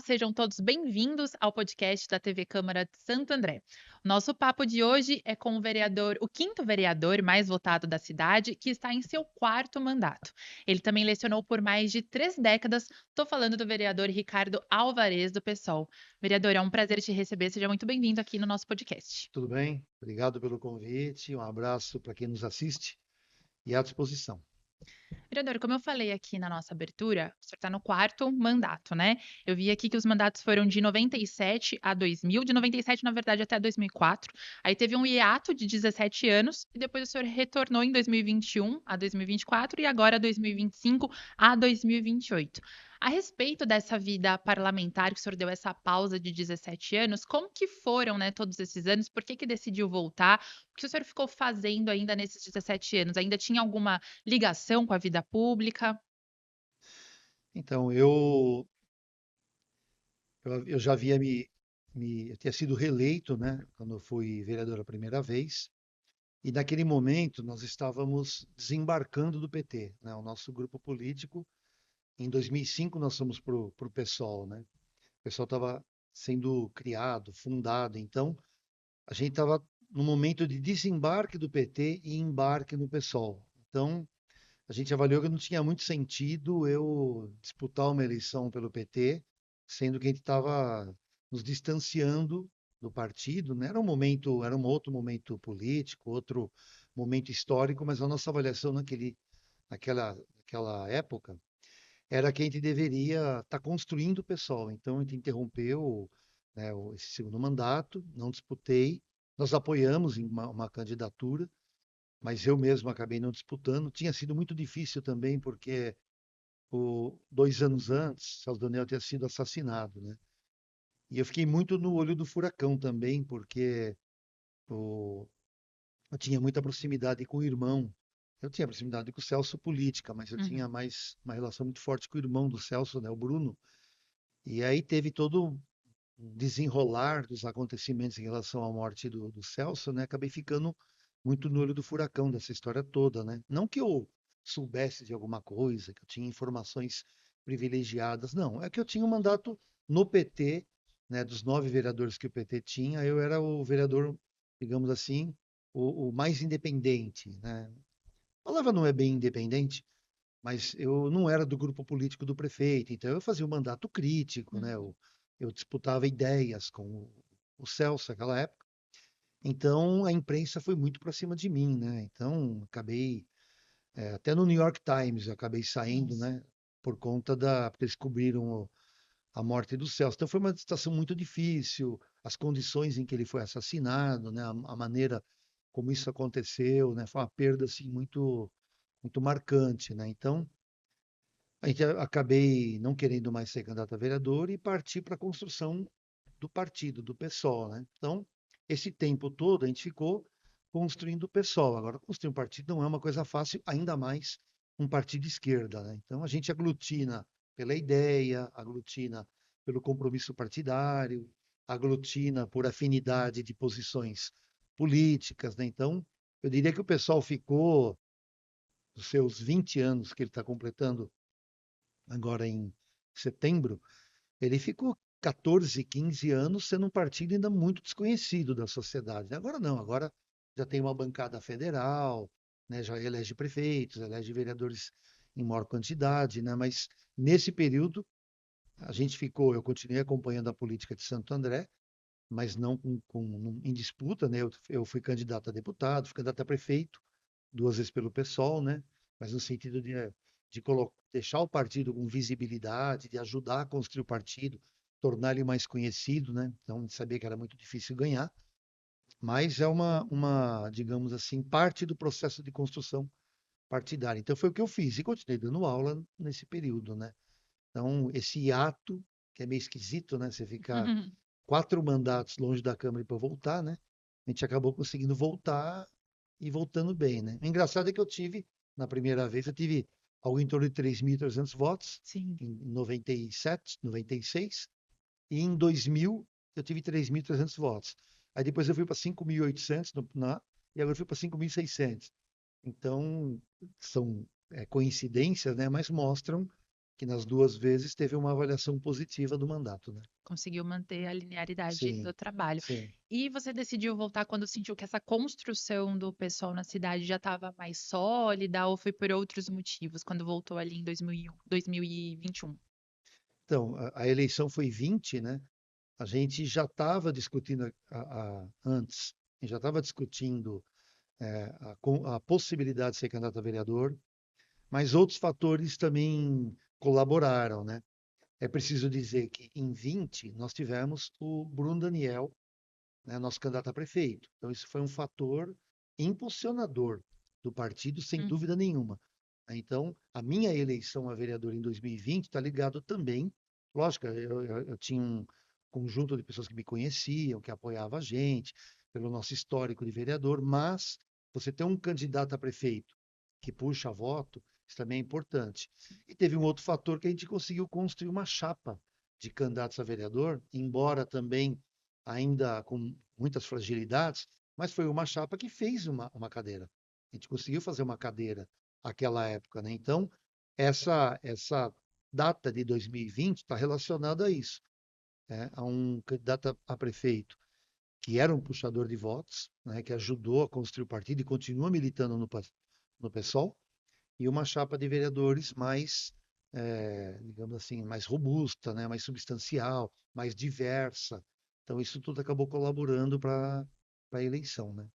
sejam todos bem-vindos ao podcast da TV Câmara de Santo André. Nosso papo de hoje é com o quinto vereador mais votado da cidade, que está em seu quarto mandato. Ele também lecionou por mais de 3 décadas. Estou falando do vereador Ricardo Alvarez, do PSOL. Vereador, é um prazer te receber. Seja muito bem-vindo aqui no nosso podcast. Tudo bem? Obrigado pelo convite. Um abraço para quem nos assiste e à disposição. Vereador, como eu falei aqui na nossa abertura, o senhor está no quarto mandato, né? Eu vi aqui que os mandatos foram de 97 a 2000, de 97, na verdade, até 2004. Aí teve um hiato de 17 anos e depois o senhor retornou em 2021 a 2024 e agora 2025 a 2028. A respeito dessa vida parlamentar, que o senhor deu essa pausa de 17 anos, como que foram, né, todos esses anos? Por que que decidiu voltar? O que o senhor ficou fazendo ainda nesses 17 anos? Ainda tinha alguma ligação com a vida pública? Então, eu já havia eu tinha sido reeleito, né, quando eu fui vereador a primeira vez, e naquele momento nós estávamos desembarcando do PT, né, o nosso grupo político. Em 2005 nós fomos para o PSOL, né? O PSOL estava sendo criado, fundado, então a gente estava no momento de desembarque do PT e embarque no PSOL. Então, a gente avaliou que não tinha muito sentido eu disputar uma eleição pelo PT, sendo que a gente estava nos distanciando do partido, né? Era um outro momento político, outro momento histórico, mas a nossa avaliação naquela época era que a gente deveria estar construindo o PSOL. Então a gente interrompeu, né, esse segundo mandato, não disputei. Nós apoiamos em uma candidatura, mas eu mesmo acabei não disputando. Tinha sido muito difícil também, porque 2 anos antes, Celso Daniel tinha sido assassinado, né? E eu fiquei muito no olho do furacão também, porque o- eu tinha muita proximidade com o irmão. Eu tinha proximidade com o Celso política, mas eu tinha Uhum. mais uma relação muito forte com o irmão do Celso, né, o Bruno. E aí teve todo um desenrolar dos acontecimentos em relação à morte do Celso, né? Acabei ficando muito no olho do furacão dessa história toda, né? Não que eu soubesse de alguma coisa, que eu tinha informações privilegiadas, não. É que eu tinha um mandato no PT, né? Dos 9 vereadores que o PT tinha, eu era o vereador, digamos assim, o mais independente, né? A palavra não é bem independente, mas eu não era do grupo político do prefeito, então eu fazia um mandato crítico, né? Uhum. Eu disputava ideias com o Celso naquela época, então a imprensa foi muito para cima de mim, né? Então acabei, até no New York Times eu acabei saindo, Nossa. né? Por conta porque eles cobriram a morte do Celso. Então foi uma situação muito difícil, as condições em que ele foi assassinado, né? A maneira como isso aconteceu, né? Foi uma perda assim muito marcante, né? Então acabei não querendo mais ser candidato a vereador e parti para a construção do partido, do PSOL, né? Então, esse tempo todo a gente ficou construindo o PSOL. Agora, construir um partido não é uma coisa fácil, ainda mais um partido de esquerda, né? Então, a gente aglutina pela ideia, aglutina pelo compromisso partidário, aglutina por afinidade de posições políticas, né? Então, eu diria que o pessoal ficou, dos seus 20 anos que ele está completando agora em setembro, ele ficou 14, 15 anos sendo um partido ainda muito desconhecido da sociedade, né? Agora não, agora já tem uma bancada federal, né? Já elege prefeitos, elege vereadores em maior quantidade, né? Mas nesse período eu continuei acompanhando a política de Santo André, mas não em disputa, né? Eu fui candidato a deputado, fui candidato a prefeito, 2 vezes pelo PSOL, né? Mas no sentido de deixar o partido com visibilidade, de ajudar a construir o partido, tornar ele mais conhecido, né? Então, a gente sabia que era muito difícil ganhar, mas é digamos assim, parte do processo de construção partidária. Então, foi o que eu fiz e continuei dando aula nesse período, né? Então, esse hiato, que é meio esquisito, né? Você ficar 4 mandatos longe da Câmara para voltar, né? A gente acabou conseguindo voltar e voltando bem, né? O engraçado é que na primeira vez, eu tive algo em torno de 3.300 votos, Sim. em 97, 96, e em 2000 eu tive 3.300 votos. Aí depois eu fui para 5.800 e agora eu fui para 5.600. Então, são coincidências, né? Mas mostram que nas duas vezes teve uma avaliação positiva do mandato, né? Conseguiu manter a linearidade do Sim, trabalho. sim. E você decidiu voltar quando sentiu que essa construção do pessoal na cidade já estava mais sólida ou foi por outros motivos quando voltou ali em 2001, 2021? Então, a eleição foi 20, né? A gente já estava discutindo antes, a gente já estava discutindo a possibilidade de ser candidato a vereador, mas outros fatores também colaboraram, né? É preciso dizer que em 20 nós tivemos o Bruno Daniel, né, nosso candidato a prefeito. Então isso foi um fator impulsionador do partido, sem Uhum. dúvida nenhuma. Então, a minha eleição a vereador em 2020 está ligado também, lógico, eu tinha um conjunto de pessoas que me conheciam, que apoiavam a gente, pelo nosso histórico de vereador, mas você ter um candidato a prefeito que puxa voto, isso também é importante. E teve um outro fator que a gente conseguiu construir uma chapa de candidatos a vereador, embora também ainda com muitas fragilidades, mas foi uma chapa que fez uma cadeira. A gente conseguiu fazer uma cadeira naquela época, né? Então, essa data de 2020 está relacionada a isso, né? A um candidato a prefeito que era um puxador de votos, né? Que ajudou a construir o partido e continua militando no PSOL, e uma chapa de vereadores mais, digamos assim, mais robusta, né? Mais substancial, mais diversa. Então, isso tudo acabou colaborando para a eleição, né?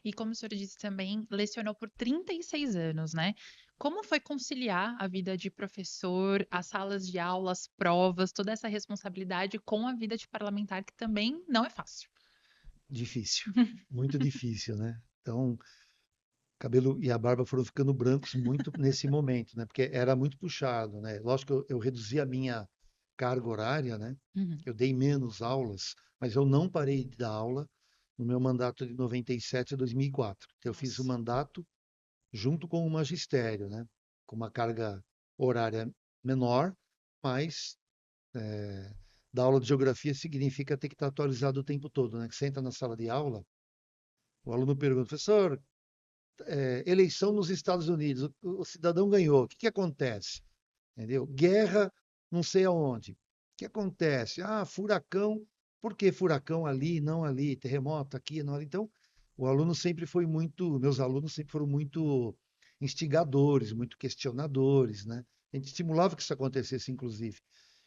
E como o senhor disse também, lecionou por 36 anos, né? Como foi conciliar a vida de professor, as salas de aula, as provas, toda essa responsabilidade com a vida de parlamentar, que também não é fácil? Difícil, muito difícil, né? Então, o cabelo e a barba foram ficando brancos muito nesse momento, né? Porque era muito puxado, né? Lógico que eu reduzi a minha carga horária, né? Uhum. Eu dei menos aulas, mas eu não parei de dar aula no meu mandato de 97 a 2004. Então, eu fiz o Nossa. mandato junto com o magistério, né? Com uma carga horária menor, mas dar aula de geografia significa ter que estar atualizado o tempo todo, né? Que você entra na sala de aula, o aluno pergunta, professor, eleição nos Estados Unidos, o cidadão ganhou, o que que acontece? Entendeu? Guerra, não sei aonde. O que acontece? Ah, furacão, por que furacão ali, não ali? Terremoto aqui, não ali? Então, o aluno sempre foi muito, meus alunos sempre foram muito instigadores, muito questionadores, né? A gente estimulava que isso acontecesse, inclusive.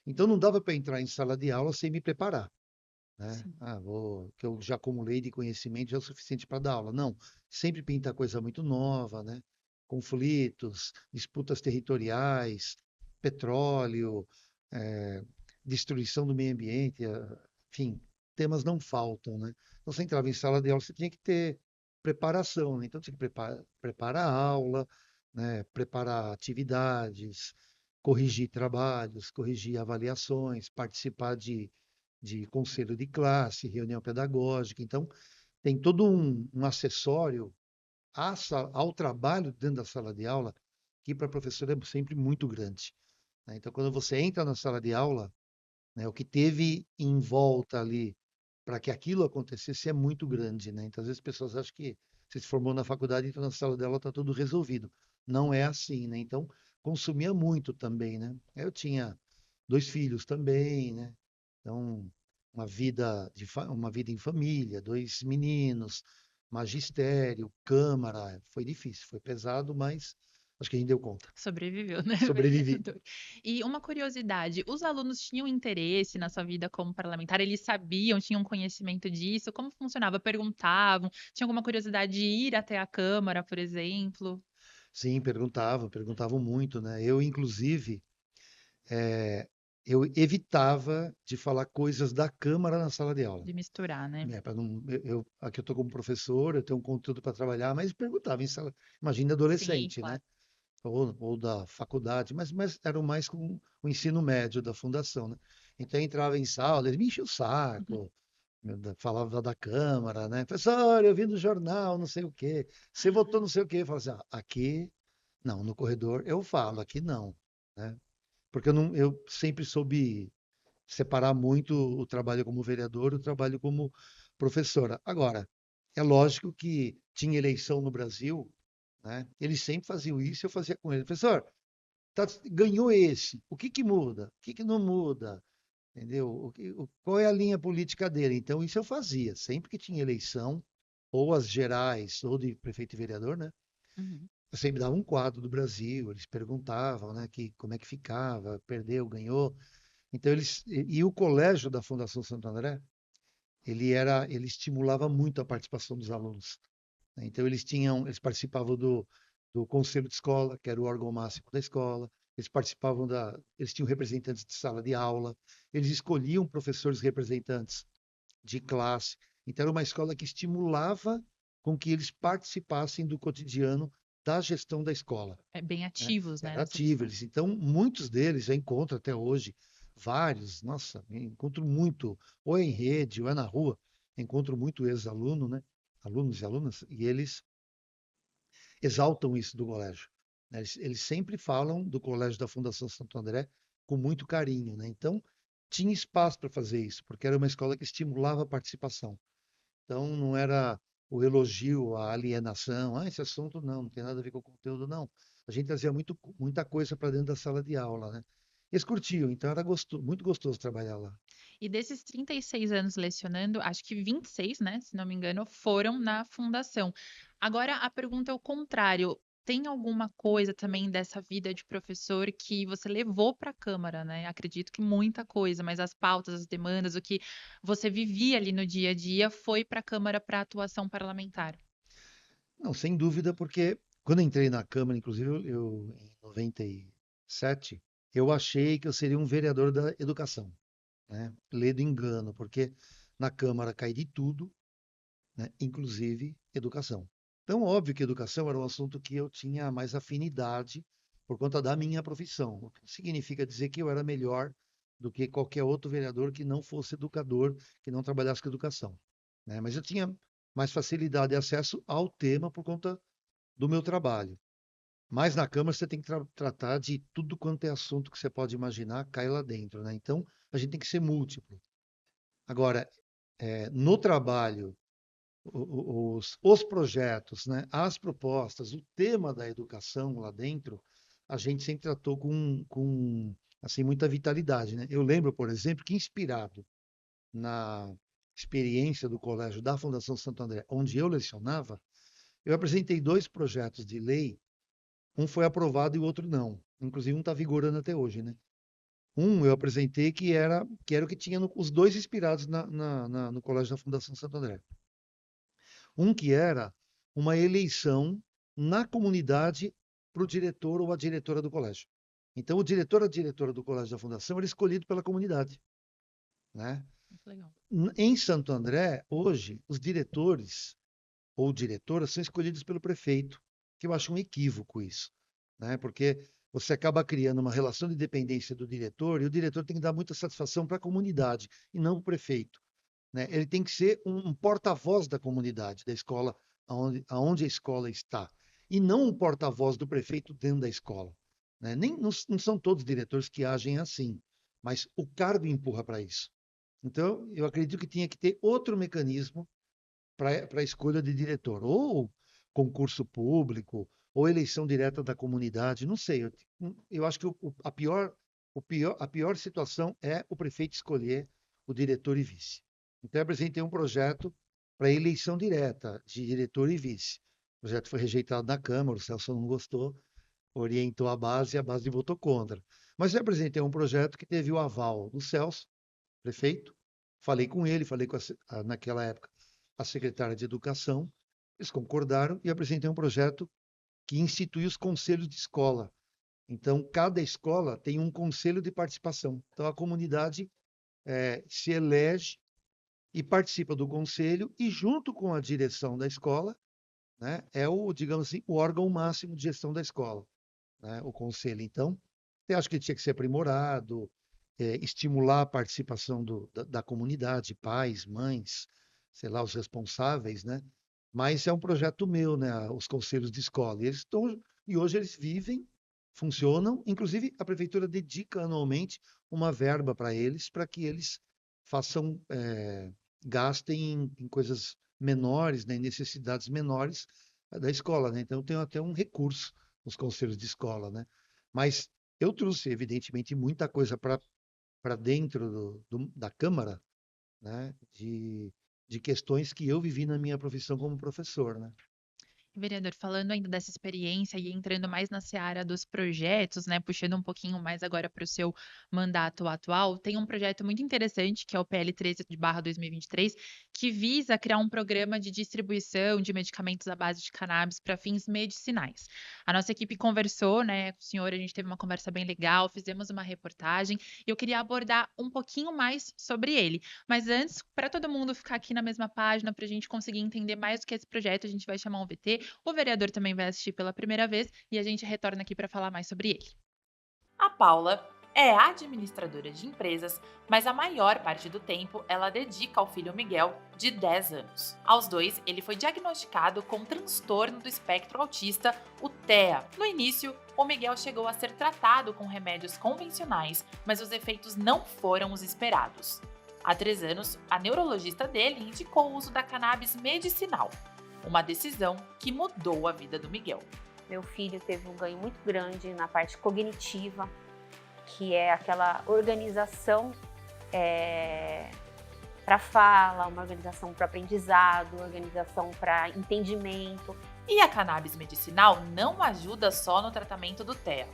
Então, não dava para entrar em sala de aula sem me preparar, né? Sim. Que eu já acumulei de conhecimento já é o suficiente para dar aula. Não, sempre pinta coisa muito nova, né? Conflitos, disputas territoriais, petróleo, eh, destruição do meio ambiente, enfim, temas não faltam, né? Então, você entrava em sala de aula, você tinha que ter preparação, né? Então, tinha que preparar a aula, né? Preparar atividades, corrigir trabalhos, corrigir avaliações, participar de conselho de classe, reunião pedagógica. Então, tem todo um acessório ao trabalho dentro da sala de aula, que para professor é sempre muito grande, né? Então, quando você entra na sala de aula, né, o que teve em volta ali para que aquilo acontecesse é muito grande, né? Então, às vezes as pessoas acham que você se formou na faculdade, então na sala de aula está tudo resolvido. Não é assim, né? Então, consumia muito também, né? Eu tinha dois filhos também, né? Então, uma vida em família, dois meninos, magistério, câmara, foi difícil, foi pesado, mas acho que a gente deu conta. Sobreviveu, né, Sobrevivi. vereador? E uma curiosidade, os alunos tinham interesse na sua vida como parlamentar? Eles sabiam, tinham conhecimento disso? Como funcionava? Perguntavam? Tinha alguma curiosidade de ir até a Câmara, por exemplo? Sim, perguntavam muito, né? Eu, inclusive, eu evitava de falar coisas da Câmara na sala de aula. De misturar, né? Né? Para não, aqui eu estou como professor, eu tenho um conteúdo para trabalhar, mas perguntava em sala, imagina Sim, adolescente, né? claro. Ou da faculdade, mas eram mais com o ensino médio da fundação, né? Então eu entrava em sala, eles me enchiam o saco, falava da Câmara, né? Professor, eu vi no jornal, não sei o quê, você votou não sei o quê. Eu falava assim, aqui, não, no corredor eu falo, aqui não, né? Porque eu sempre soube separar muito o trabalho como vereador e o trabalho como professora. Agora, é lógico que tinha eleição no Brasil, né? Eles sempre faziam isso, eu fazia com ele, professor. ganhou esse. O que que muda? O que que não muda? Entendeu? Qual é a linha política dele? Então, isso eu fazia. Sempre que tinha eleição, ou as gerais, ou de prefeito e vereador, né? Uhum. Eu sempre dava um quadro do Brasil, eles perguntavam, né, como é que ficava, perdeu, ganhou. Então, e o colégio da Fundação Santo André, ele estimulava muito a participação dos alunos, né? Então, eles participavam do conselho de escola, que era o órgão máximo da escola, eles tinham representantes de sala de aula, eles escolhiam professores representantes de classe. Então, era uma escola que estimulava com que eles participassem do cotidiano da gestão da escola, É bem né? ativos, né, Era nessa ativo. questão. Então, muitos deles eu encontro até hoje, vários, nossa, eu encontro muito, ou em rede, ou é na rua, encontro muito ex-aluno, né? Alunos e alunas, e eles exaltam isso do colégio, né? Eles sempre falam do colégio da Fundação Santo André com muito carinho, né? Então, tinha espaço para fazer isso, porque era uma escola que estimulava a participação. Então, não era o elogio à alienação, esse assunto não tem nada a ver com o conteúdo, não. A gente trazia muita coisa para dentro da sala de aula, né? Eles curtiam, então era muito gostoso trabalhar lá. E desses 36 anos lecionando, acho que 26, né, se não me engano, foram na fundação. Agora a pergunta é o contrário. Tem alguma coisa também dessa vida de professor que você levou para a Câmara, né? Acredito que muita coisa, mas as pautas, as demandas, o que você vivia ali no dia a dia foi para a Câmara para atuação parlamentar. Não, sem dúvida, porque quando eu entrei na Câmara, inclusive em 97, eu achei que eu seria um vereador da educação, né? Ledo engano, porque na Câmara cai de tudo, né? Inclusive educação. Então, óbvio que educação era um assunto que eu tinha mais afinidade por conta da minha profissão, o que significa dizer que eu era melhor do que qualquer outro vereador que não fosse educador, que não trabalhasse com educação, né? Mas eu tinha mais facilidade de acesso ao tema por conta do meu trabalho. Mas na Câmara você tem que tratar de tudo quanto é assunto que você pode imaginar, cai lá dentro, né? Então, a gente tem que ser múltiplo. Agora, no trabalho, os projetos, né, as propostas, o tema da educação lá dentro, a gente sempre tratou com assim, muita vitalidade, né? Eu lembro, por exemplo, que inspirado na experiência do colégio da Fundação Santo André, onde eu lecionava, eu apresentei dois projetos de lei, um foi aprovado e o outro não. Inclusive um está vigorando até hoje, né? Um eu apresentei que era o que tinha os dois inspirados no colégio da Fundação Santo André. Um que era uma eleição na comunidade para o diretor ou a diretora do colégio. Então, o diretor ou a diretora do colégio da fundação era escolhido pela comunidade, né? Muito legal. Em Santo André, hoje, os diretores ou diretoras são escolhidos pelo prefeito, que eu acho um equívoco isso, né? Porque você acaba criando uma relação de dependência do diretor e o diretor tem que dar muita satisfação para a comunidade e não para o prefeito, né? Ele tem que ser um porta-voz da comunidade, da escola, aonde a escola está, e não um porta-voz do prefeito dentro da escola, né? Nem, não são todos diretores que agem assim, mas o cargo empurra para isso. Então, eu acredito que tinha que ter outro mecanismo para a escolha de diretor, ou concurso público, ou eleição direta da comunidade, não sei. Eu acho que a pior situação é o prefeito escolher o diretor e vice. Então, eu apresentei um projeto para eleição direta de diretor e vice. O projeto foi rejeitado na Câmara, o Celso não gostou, orientou a base e a base votou contra. Mas eu apresentei um projeto que teve o aval do Celso, prefeito. Falei com ele, falei naquela época a secretária de Educação. Eles concordaram e apresentei um projeto que institui os conselhos de escola. Então, cada escola tem um conselho de participação. Então, a comunidade se elege e participa do conselho e, junto com a direção da escola, né, digamos assim, o órgão máximo de gestão da escola, né, o conselho. Então, eu acho que tinha que ser aprimorado, estimular a participação da comunidade, pais, mães, sei lá, os responsáveis, né? Mas é um projeto meu, né? Os conselhos de escola. E hoje eles vivem, funcionam. Inclusive, a prefeitura dedica anualmente uma verba para eles, para que eles façam, gastem em coisas menores, né? Em necessidades menores da escola, né? Então, tem até um recurso nos conselhos de escola, né? Mas Eu trouxe, evidentemente, muita coisa para dentro da Câmara, né, de questões que eu vivi na minha profissão como professor, né? Vereador, falando ainda dessa experiência e entrando mais na seara dos projetos, né, puxando um pouquinho mais agora para o seu mandato atual, tem um projeto muito interessante, que é o PL 13/2023, que visa criar um programa de distribuição de medicamentos à base de cannabis para fins medicinais. A nossa equipe conversou, né, com o senhor, a gente teve uma conversa bem legal, fizemos uma reportagem, e eu queria abordar um pouquinho mais sobre ele. Mas antes, para todo mundo ficar aqui na mesma página, para a gente conseguir entender mais do que é esse projeto, a gente vai chamar um VT. O vereador também vai assistir pela primeira vez e a gente retorna aqui para falar mais sobre ele. A Paula é administradora de empresas, mas a maior parte do tempo ela dedica ao filho Miguel, de 10 anos. Aos 2, ele foi diagnosticado com transtorno do espectro autista, o TEA. No início, o Miguel chegou a ser tratado com remédios convencionais, mas os efeitos não foram os esperados. Há 3 anos, a neurologista dele indicou o uso da cannabis medicinal, uma decisão que mudou a vida do Miguel. Meu filho teve um ganho muito grande na parte cognitiva, que é aquela organização para fala, uma organização para aprendizado, organização para entendimento. E a cannabis medicinal não ajuda só no tratamento do TEA.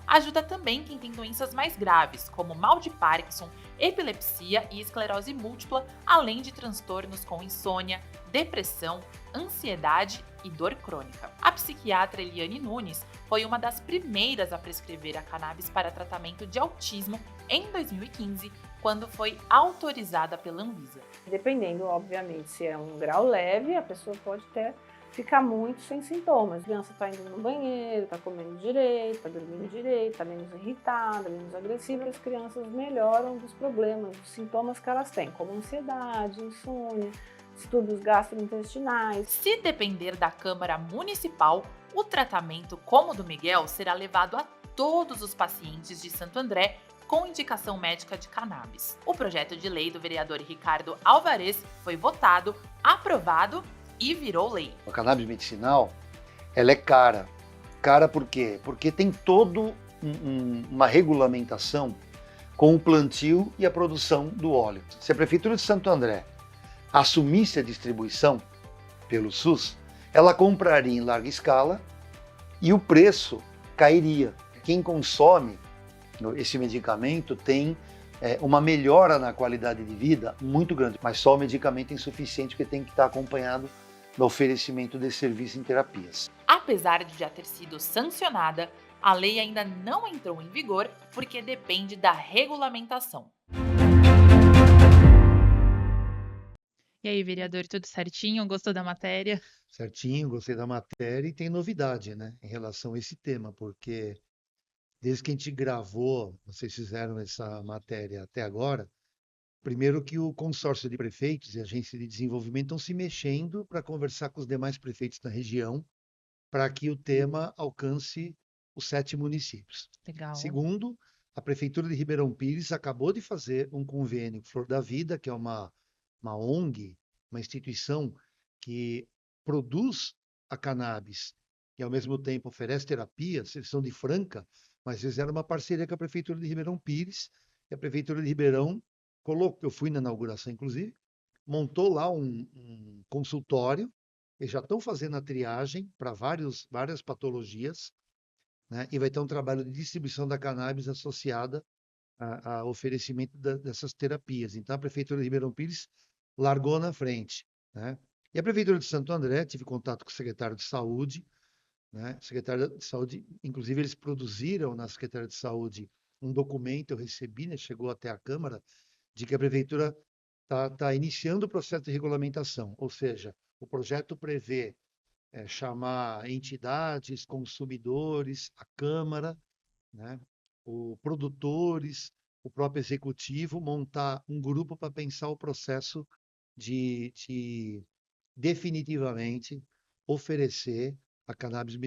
Ajuda também quem tem doenças mais graves, como mal de Parkinson, epilepsia e esclerose múltipla, além de transtornos com insônia, depressão, ansiedade e dor crônica. A psiquiatra Eliane Nunes foi uma das primeiras a prescrever a cannabis para tratamento de autismo em 2015, quando foi autorizada pela Anvisa. Dependendo, obviamente, se é um grau leve, a pessoa pode até ficar muito sem sintomas. A criança está indo no banheiro, está comendo direito, está dormindo direito, está menos irritada, menos agressiva. As crianças melhoram dos problemas, dos sintomas que elas têm, como ansiedade, insônia, distúrbios gastrointestinais. Se depender da Câmara Municipal, o tratamento como o do Miguel será levado a todos os pacientes de Santo André com indicação médica de cannabis. O projeto de lei do vereador Ricardo Alvarez foi votado, aprovado e virou lei. A cannabis medicinal, ela é cara. Cara por quê? Porque tem toda uma regulamentação com o plantio e a produção do óleo. Se a Prefeitura de Santo André assumisse a distribuição pelo SUS, ela compraria em larga escala e o preço cairia. Quem consome esse medicamento tem uma melhora na qualidade de vida muito grande, mas só o medicamento é insuficiente, porque tem que estar acompanhado do oferecimento de serviço em terapias. Apesar de já ter sido sancionada, a lei ainda não entrou em vigor porque depende da regulamentação. E aí, vereador, tudo certinho? Gostou da matéria? Certinho, gostei da matéria e tem novidade, né, em relação a esse tema, porque desde que a gente gravou, vocês fizeram essa matéria até agora, primeiro que o consórcio de prefeitos e agência de desenvolvimento estão se mexendo para conversar com os demais prefeitos da região para que o tema alcance os 7 municípios. Legal. Segundo, a Prefeitura de Ribeirão Pires acabou de fazer um convênio com Flor da Vida, que é uma ONG, uma instituição que produz a cannabis e ao mesmo tempo oferece terapias. Eles são de Franca, mas fizeram uma parceria com a Prefeitura de Ribeirão Pires, e a Prefeitura de Ribeirão colocou, eu fui na inauguração inclusive, montou lá um consultório, eles já estão fazendo a triagem para várias patologias, né? E vai ter um trabalho de distribuição da cannabis associada ao oferecimento dessas terapias. Então a Prefeitura de Ribeirão Pires largou na frente, né? E a Prefeitura de Santo André, tive contato com o secretário de Saúde, né? O secretário de Saúde, inclusive eles produziram na Secretaria de Saúde um documento, eu recebi, né? Chegou até a Câmara, de que a Prefeitura está iniciando o processo de regulamentação, ou seja, o projeto prevê chamar entidades, consumidores, a Câmara, né? Produtores, o próprio executivo, montar um grupo para pensar o processo de definitivamente oferecer a cannabis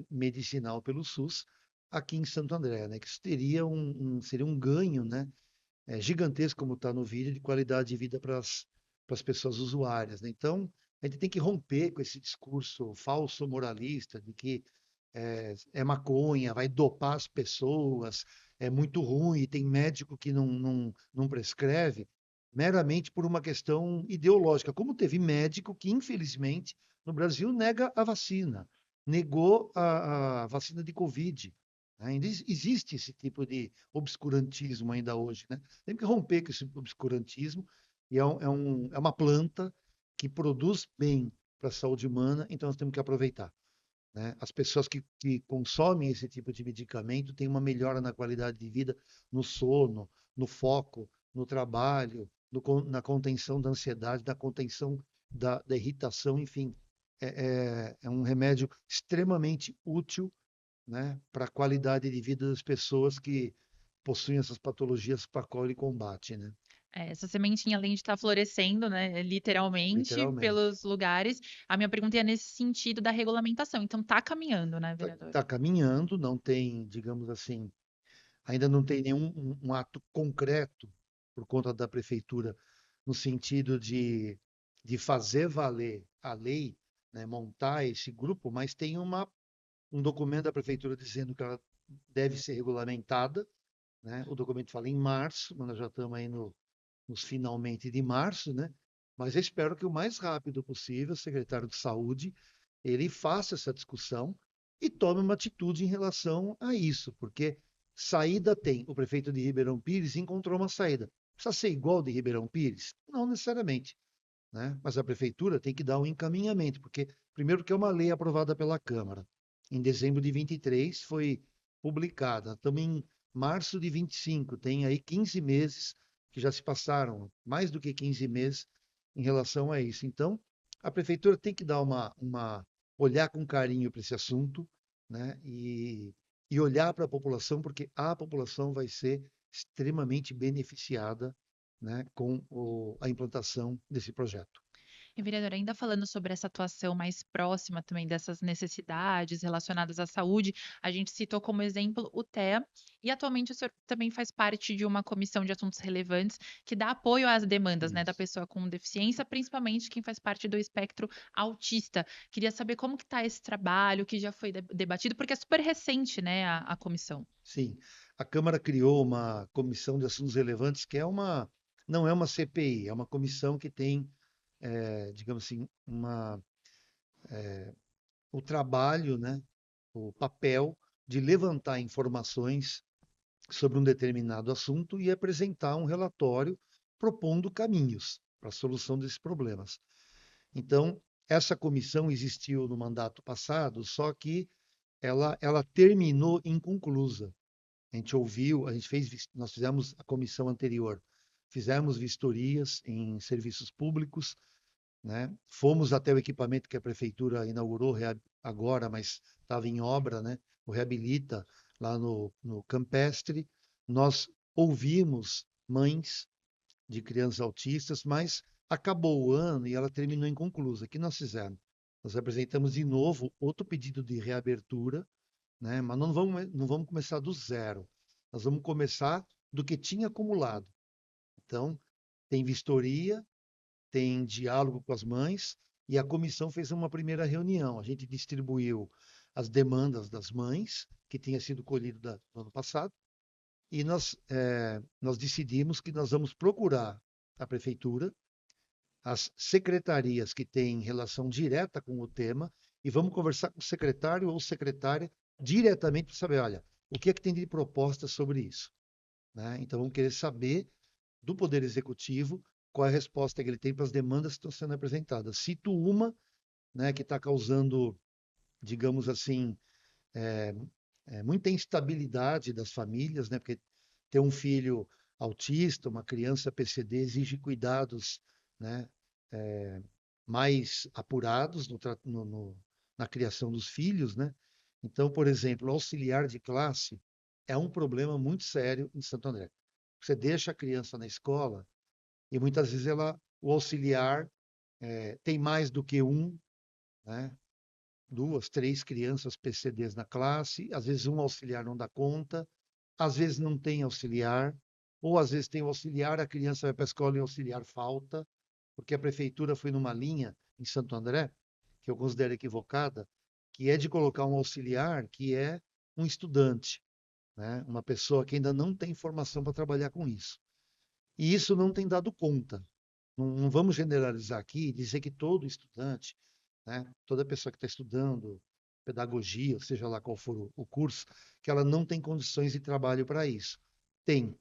medicinal pelo SUS aqui em Santo André, né? Que isso teria seria um ganho, né? Gigantesco, como está no vídeo, de qualidade de vida para as pessoas usuárias, né? Então, a gente tem que romper com esse discurso falso moralista de que é maconha, vai dopar as pessoas, é muito ruim, tem médico que não prescreve, meramente por uma questão ideológica. Como teve médico que, infelizmente, no Brasil nega a vacina, negou a vacina de Covid. Ainda existe esse tipo de obscurantismo ainda hoje, né? Tem que romper com esse obscurantismo, e é uma planta que produz bem para a saúde humana, então nós temos que aproveitar, né? As pessoas que consomem esse tipo de medicamento têm uma melhora na qualidade de vida, no sono, no foco, no trabalho, na contenção da ansiedade, na contenção da irritação, enfim. É um remédio extremamente útil, né, para a qualidade de vida das pessoas que possuem essas patologias para qual ele combate, né? Essa sementinha, além de estar florescendo, né, literalmente, Literalmente. pelos lugares, a minha pergunta é nesse sentido da regulamentação. Então, tá caminhando, né, vereador? Está caminhando, não tem, digamos assim, ainda não tem nenhum ato concreto por conta da prefeitura no sentido de fazer valer a lei, né, montar esse grupo, mas tem um documento da prefeitura dizendo que ela deve ser regulamentada, né? O documento fala em março, mas nós já estamos aí nos finalmente de março, né? Mas eu espero que o mais rápido possível o secretário de Saúde ele faça essa discussão e tome uma atitude em relação a isso, porque saída tem. O prefeito de Ribeirão Pires encontrou uma saída. Precisa ser igual de Ribeirão Pires? Não necessariamente, né? Mas a prefeitura tem que dar um encaminhamento, porque primeiro que é uma lei aprovada pela Câmara. Em dezembro de 23 foi publicada. Estamos em março de 25, tem aí 15 meses que já se passaram, mais do que 15 meses em relação a isso. Então, a prefeitura tem que dar olhar com carinho para esse assunto, né? E olhar para a população, porque a população vai ser extremamente beneficiada, né, com a implantação desse projeto. E, vereador, ainda falando sobre essa atuação mais próxima também dessas necessidades relacionadas à saúde, a gente citou como exemplo o TEA, e atualmente o senhor também faz parte de uma comissão de assuntos relevantes que dá apoio às demandas, né, da Isso. pessoa com deficiência, principalmente quem faz parte do espectro autista. Queria saber como que está esse trabalho, que já foi debatido, porque é super recente, né, a comissão. Sim, a Câmara criou uma comissão de assuntos relevantes que não é uma CPI, é uma comissão que tem, digamos assim, o trabalho, né, o papel de levantar informações sobre um determinado assunto e apresentar um relatório propondo caminhos para a solução desses problemas. Então, essa comissão existiu no mandato passado, só que ela terminou inconclusa. A gente ouviu, nós fizemos a comissão anterior, fizemos vistorias em serviços públicos, né? Fomos até o equipamento que a prefeitura inaugurou agora, mas estava em obra, né? O Reabilita, lá no Campestre. Nós ouvimos mães de crianças autistas, mas acabou o ano e ela terminou inconclusa. O que nós fizemos? Nós apresentamos de novo outro pedido de reabertura, né? Mas não vamos começar do zero. Nós vamos começar do que tinha acumulado. Então, tem vistoria, tem diálogo com as mães e a comissão fez uma primeira reunião. A gente distribuiu as demandas das mães, que tinha sido colhido no ano passado, e nós decidimos que nós vamos procurar a prefeitura, as secretarias que têm relação direta com o tema, e vamos conversar com o secretário ou secretária diretamente para saber, olha, o que é que tem de proposta sobre isso, né? Então vamos querer saber do Poder Executivo qual é a resposta que ele tem para as demandas que estão sendo apresentadas. Cito uma, né, que está causando, digamos assim, é, muita instabilidade das famílias, né, porque ter um filho autista, uma criança PCD, exige cuidados, né, mais apurados na criação dos filhos, né? Então, por exemplo, o auxiliar de classe é um problema muito sério em Santo André. Você deixa a criança na escola e muitas vezes o auxiliar tem mais do que um, né? 2, 3 crianças PCDs na classe, às vezes um auxiliar não dá conta, às vezes não tem auxiliar, ou às vezes tem o auxiliar, a criança vai para a escola e o auxiliar falta, porque a prefeitura foi numa linha em Santo André, que eu considero equivocada, que é de colocar um auxiliar que é um estudante, né? Uma pessoa que ainda não tem formação para trabalhar com isso. E isso não tem dado conta. Não vamos generalizar aqui e dizer que todo estudante, né, toda pessoa que está estudando pedagogia, seja lá qual for o curso, que ela não tem condições de trabalho para isso. Tem,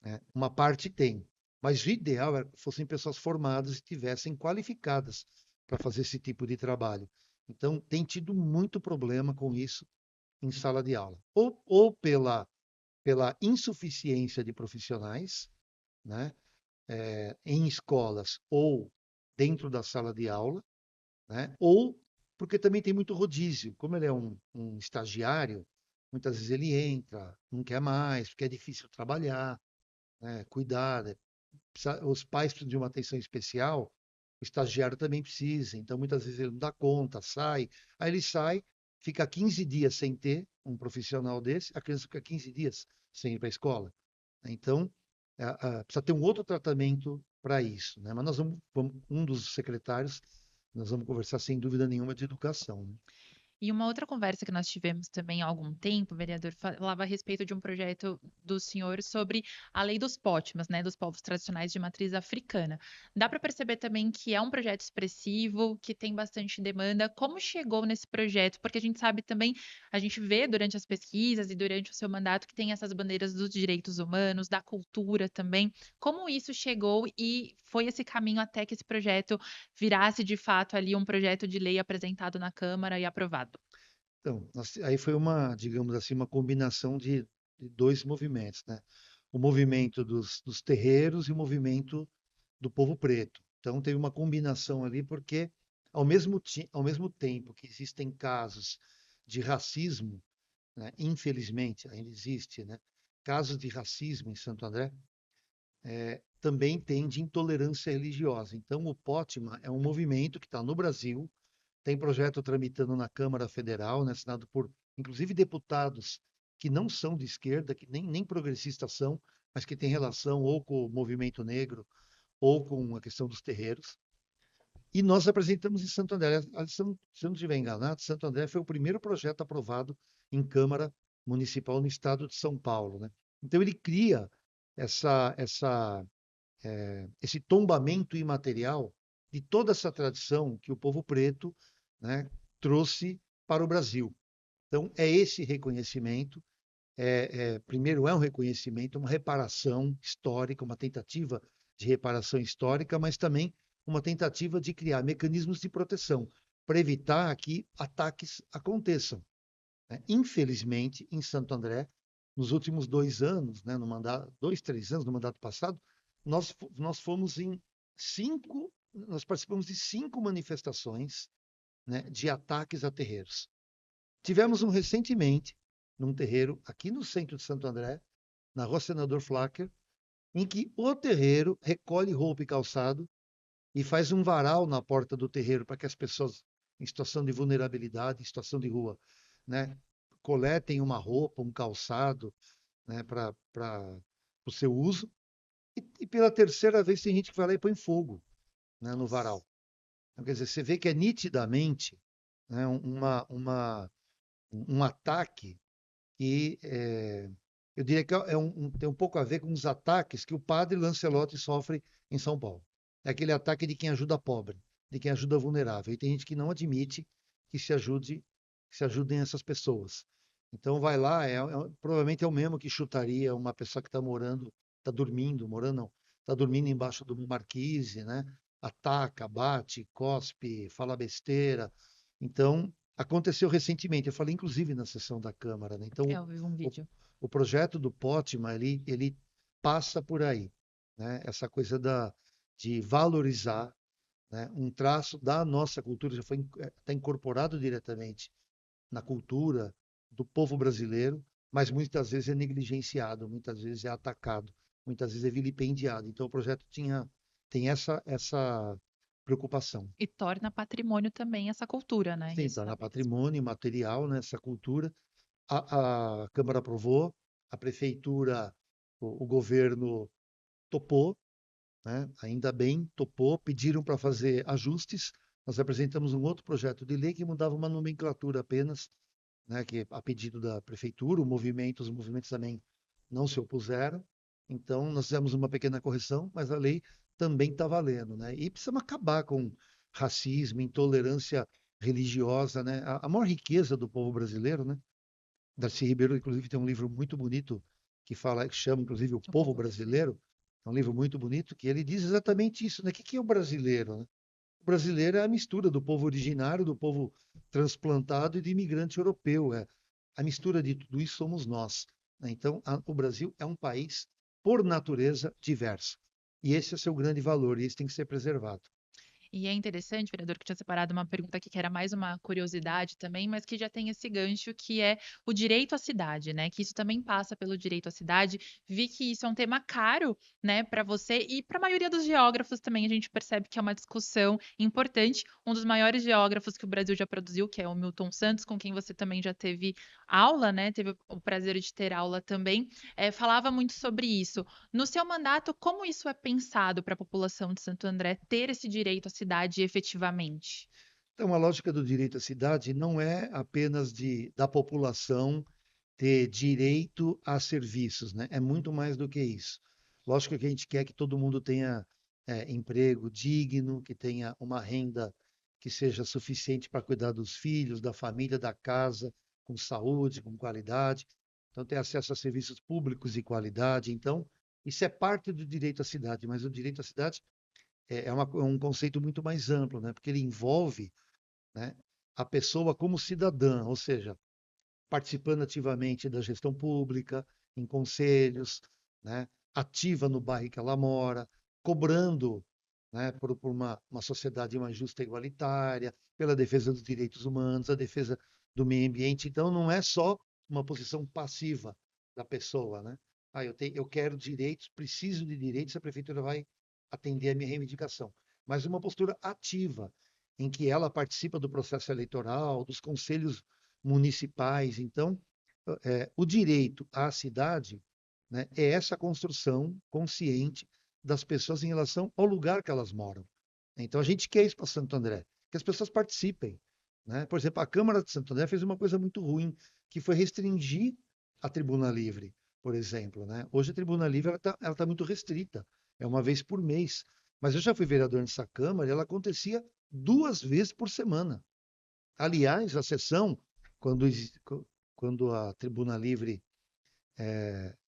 né? Uma parte tem, mas o ideal é que fossem pessoas formadas e tivessem qualificadas para fazer esse tipo de trabalho. Então, tem tido muito problema com isso em sala de aula, ou pela insuficiência de profissionais, né? Em escolas ou dentro da sala de aula, né? Ou porque também tem muito rodízio. Como ele é um estagiário, muitas vezes ele entra, não quer mais, porque é difícil trabalhar, né? Cuidar, né? Os pais precisam de uma atenção especial, o estagiário também precisa. Então, muitas vezes ele não dá conta, sai. Aí ele sai, fica 15 dias sem ter um profissional desse, a criança fica 15 dias sem ir para a escola. Então, precisa ter um outro tratamento para isso, né? Mas um dos secretários, nós vamos conversar sem dúvida nenhuma de educação, né? E uma outra conversa que nós tivemos também há algum tempo, o vereador falava a respeito de um projeto do senhor sobre a lei dos pótimas, né, dos povos tradicionais de matriz africana. Dá para perceber também que é um projeto expressivo, que tem bastante demanda. Como chegou nesse projeto? Porque a gente sabe também, a gente vê durante as pesquisas e durante o seu mandato que tem essas bandeiras dos direitos humanos, da cultura também. Como isso chegou e foi esse caminho até que esse projeto virasse de fato ali um projeto de lei apresentado na Câmara e aprovado? Então, aí foi uma, digamos assim, uma combinação de dois movimentos, né? O movimento dos terreiros e o movimento do povo preto. Então, teve uma combinação ali, porque ao mesmo tempo que existem casos de racismo, né? Infelizmente, ainda existe, né? Casos de racismo em Santo André, também tem de intolerância religiosa. Então, o Pótima é um movimento que está no Brasil, tem projeto tramitando na Câmara Federal, né, assinado por, inclusive, deputados que não são de esquerda, que nem progressistas são, mas que têm relação ou com o movimento negro ou com a questão dos terreiros. E nós apresentamos em Santo André. Se eu não estiver enganado, Santo André foi o primeiro projeto aprovado em Câmara Municipal no estado de São Paulo, né? Então ele cria esse tombamento imaterial de toda essa tradição que o povo preto, né, trouxe para o Brasil. Então, é esse reconhecimento. Primeiro, é um reconhecimento, uma reparação histórica, uma tentativa de reparação histórica, mas também uma tentativa de criar mecanismos de proteção para evitar que ataques aconteçam, né? Infelizmente, em Santo André, nos últimos 2 anos, né, no mandato, 2, 3 anos no mandato passado, nós fomos em 5, nós participamos de 5 manifestações, né, de ataques a terreiros. Tivemos um recentemente, num terreiro aqui no centro de Santo André, na Rua Senador Flacker, em que o terreiro recolhe roupa e calçado e faz um varal na porta do terreiro para que as pessoas em situação de vulnerabilidade, em situação de rua, né, coletem uma roupa, um calçado, né, para o seu uso. E pela terceira vez tem gente que vai lá e põe fogo, né, no varal. Então, quer dizer, você vê que é nitidamente, né, um ataque que eu diria que tem um pouco a ver com os ataques que o padre Lancelotti sofre em São Paulo. É aquele ataque de quem ajuda pobre, de quem ajuda vulnerável. E tem gente que não admite que se ajudem essas pessoas. Então vai lá, provavelmente é o mesmo que chutaria uma pessoa que está morando não, está dormindo embaixo de uma marquise, né? Ataca, bate, cospe, fala besteira. Então, aconteceu recentemente, eu falei inclusive na sessão da Câmara, né? Então, Eu vi um o, vídeo. o projeto do Pótima, ele passa por aí, né? Essa coisa de valorizar, né, um traço da nossa cultura, já está incorporado diretamente na cultura do povo brasileiro, mas muitas vezes é negligenciado, muitas vezes é atacado, muitas vezes é vilipendiado. Então o projeto tem essa preocupação. E torna patrimônio também essa cultura, né? Sim, Isso está é na mesmo. patrimônio material, né, essa cultura. A Câmara aprovou, a prefeitura, o governo topou, né? Ainda bem, topou, pediram para fazer ajustes. nós apresentamos um outro projeto de lei que mudava uma nomenclatura apenas, né, que a pedido da prefeitura, os movimentos também não se opuseram. Então, nós fizemos uma pequena correção, mas a lei também está valendo, né? E precisamos acabar com racismo, intolerância religiosa, né? A maior riqueza do povo brasileiro, né? Darcy Ribeiro, inclusive, tem um livro muito bonito que fala, que chama, inclusive, O Povo Brasileiro. É um livro muito bonito que ele diz exatamente isso, né? O que é o brasileiro, né? O brasileiro é a mistura do povo originário, do povo transplantado e do imigrante europeu. É a mistura de tudo isso somos nós, né? Então, o Brasil é um país, por natureza, diverso. E esse é o seu grande valor, e esse tem que ser preservado. E é interessante, vereador, que tinha separado uma pergunta aqui que era mais uma curiosidade também, mas que já tem esse gancho que é o direito à cidade, né? Que isso também passa pelo direito à cidade. Vi que isso é um tema caro, né, para você e para a maioria dos geógrafos também. A gente percebe que é uma discussão importante. Um dos maiores geógrafos que o Brasil já produziu, que é o Milton Santos, com quem você também já teve aula, né? Teve o prazer de ter aula também. Falava muito sobre isso. No seu mandato, como isso é pensado para a população de Santo André ter esse direito à cidade efetivamente? Então, a lógica do direito à cidade não é apenas da população ter direito a serviços, né? É muito mais do que isso. Lógico que a gente quer que todo mundo tenha emprego digno, que tenha uma renda que seja suficiente para cuidar dos filhos, da família, da casa, com saúde, com qualidade. Então, ter acesso a serviços públicos de qualidade. Então, isso é parte do direito à cidade, mas o direito à cidade é um conceito muito mais amplo, né? Porque ele envolve, né, a pessoa como cidadã, ou seja, participando ativamente da gestão pública, em conselhos, né, ativa no bairro que ela mora, cobrando, né, por uma sociedade mais justa e igualitária, pela defesa dos direitos humanos, a defesa do meio ambiente. Então, não é só uma posição passiva da pessoa, né? Eu quero direitos, preciso de direitos, a prefeitura vai atender a minha reivindicação. Mas uma postura ativa, em que ela participa do processo eleitoral, dos conselhos municipais. Então, o direito à cidade, né, é essa construção consciente das pessoas em relação ao lugar que elas moram. Então, a gente quer isso para Santo André, que as pessoas participem, né? Por exemplo, a Câmara de Santo André fez uma coisa muito ruim, que foi restringir a tribuna livre, por exemplo, né? Hoje a tribuna livre ela tá muito restrita, é uma vez por mês. Mas eu já fui vereador nessa Câmara e ela acontecia 2 vezes por semana. Aliás, a sessão, quando, quando a tribuna livre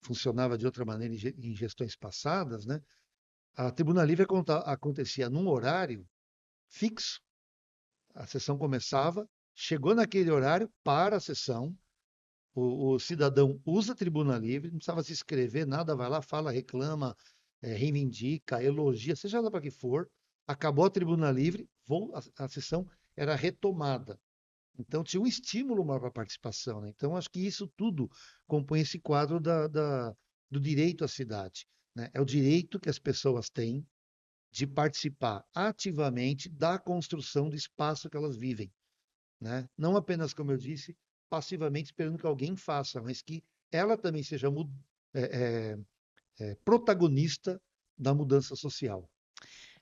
funcionava de outra maneira em gestões passadas, né? A tribuna livre acontecia num horário fixo. A sessão começava, chegou naquele horário, para a sessão, o cidadão usa a tribuna livre, não precisava se inscrever, nada, vai lá, fala, reclama, reivindica, elogia, seja lá para que for. Acabou a tribuna livre, a sessão era retomada. Então, tinha um estímulo maior para a participação, né? Então, acho que isso tudo compõe esse quadro do direito à cidade, né? É o direito que as pessoas têm de participar ativamente da construção do espaço que elas vivem, né? Não apenas, como eu disse, passivamente esperando que alguém faça, mas que ela também seja protagonista da mudança social.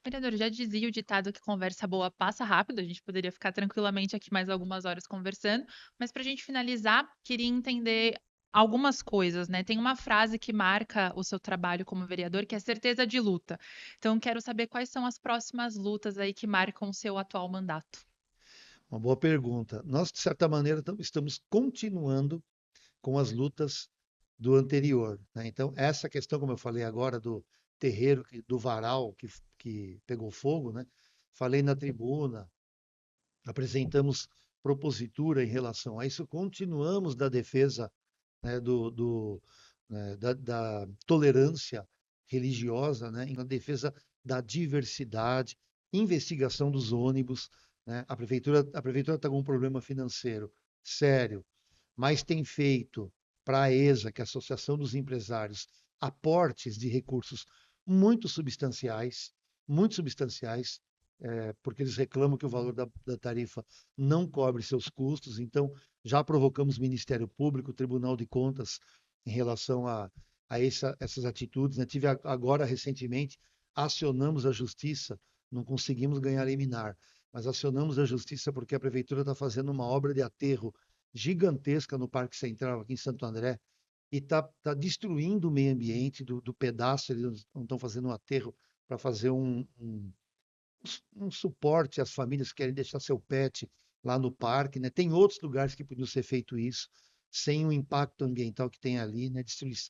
Vereador, já dizia o ditado que conversa boa passa rápido, a gente poderia ficar tranquilamente aqui mais algumas horas conversando, mas para a gente finalizar, queria entender algumas coisas, né? Tem uma frase que marca o seu trabalho como vereador, que é certeza de luta. Então, quero saber quais são as próximas lutas aí que marcam o seu atual mandato. Uma boa pergunta. Nós, de certa maneira, estamos continuando com as lutas do anterior, né? Então, essa questão, como eu falei agora, do terreiro, do varal que pegou fogo, né? Falei na tribuna, apresentamos propositura em relação a isso, continuamos da defesa, né, da tolerância religiosa, né, na defesa da diversidade, investigação dos ônibus, né? A prefeitura está com um problema financeiro sério, mas tem feito para a ESA, que é a Associação dos Empresários, aportes de recursos muito substanciais, porque eles reclamam que o valor da tarifa não cobre seus custos. Então, já provocamos o Ministério Público, o Tribunal de Contas, em relação a essas atitudes, né? Tive agora, recentemente, acionamos a Justiça, não conseguimos ganhar liminar, mas acionamos a justiça porque a prefeitura está fazendo uma obra de aterro gigantesca no Parque Central, aqui em Santo André, e está destruindo o meio ambiente do pedaço, eles não estão fazendo um aterro para fazer um suporte às famílias que querem deixar seu pet lá no parque, né? Tem outros lugares que podiam ser feito isso, sem o impacto ambiental que tem ali, né?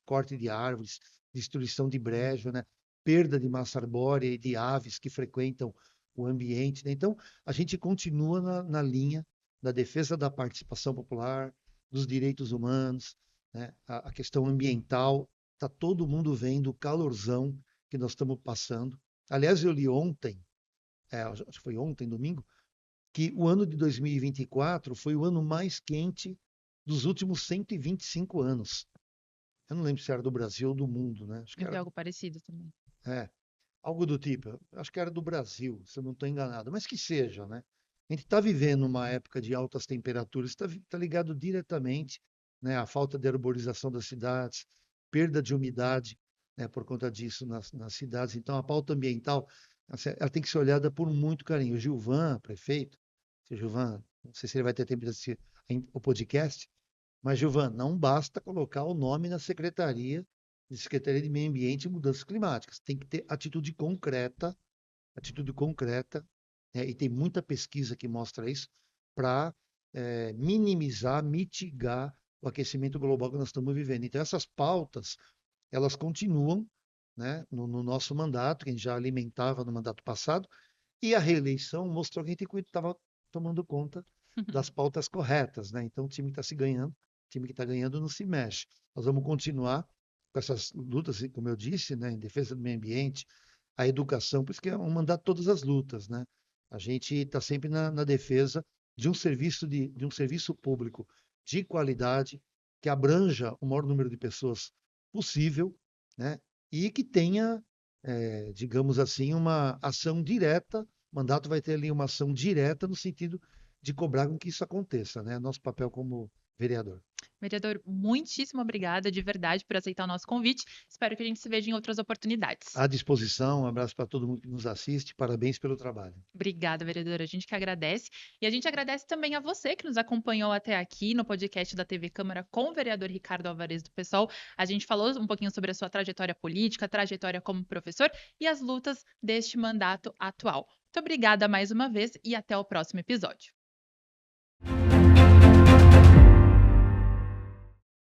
Corte de árvores, destruição de brejo, né? Perda de massa arbórea e de aves que frequentam o ambiente, né? Então, a gente continua na linha da defesa da participação popular, dos direitos humanos, né? A questão ambiental, está todo mundo vendo o calorzão que nós estamos passando. Aliás, eu li ontem, acho que foi ontem, domingo, que o ano de 2024 foi o ano mais quente dos últimos 125 anos. Eu não lembro se era do Brasil ou do mundo, né? Acho que Eu vi era, algo parecido também. algo do tipo. Acho que era do Brasil, se eu não estou enganado. Mas que seja, né? A gente está vivendo uma época de altas temperaturas, está ligado diretamente, né, à falta de arborização das cidades, perda de umidade, né, por conta disso nas cidades. Então, a pauta ambiental, ela tem que ser olhada por muito carinho. O Gilvan, prefeito, Gilvan, não sei se ele vai ter tempo de assistir o podcast, mas, Gilvan, não basta colocar o nome na Secretaria de Meio Ambiente e Mudanças Climáticas. Tem que ter atitude concreta, né, e tem muita pesquisa que mostra isso, para minimizar, mitigar o aquecimento global que nós estamos vivendo. Então, essas pautas, elas continuam, né, no nosso mandato, que a gente já alimentava no mandato passado, e a reeleição mostrou que a gente estava tomando conta das pautas corretas, né? Então, o time que está se ganhando, o time que está ganhando não se mexe. Nós vamos continuar com essas lutas, como eu disse, né, em defesa do meio ambiente, a educação, por isso que é um mandato de todas as lutas, né? A gente está sempre na defesa de um serviço público de qualidade, que abranja o maior número de pessoas possível, né? E que tenha, digamos assim, uma ação direta. O mandato vai ter ali uma ação direta no sentido de cobrar com que isso aconteça, né? Nosso papel como vereador. Vereador, muitíssimo obrigada de verdade por aceitar o nosso convite. Espero que a gente se veja em outras oportunidades. À disposição, um abraço para todo mundo que nos assiste, parabéns pelo trabalho. Obrigada, vereadora. A gente que agradece. E a gente agradece também a você que nos acompanhou até aqui no podcast da TV Câmara com o vereador Ricardo Alvarez do PSOL. A gente falou um pouquinho sobre a sua trajetória política, trajetória como professor e as lutas deste mandato atual. Muito obrigada mais uma vez e até o próximo episódio.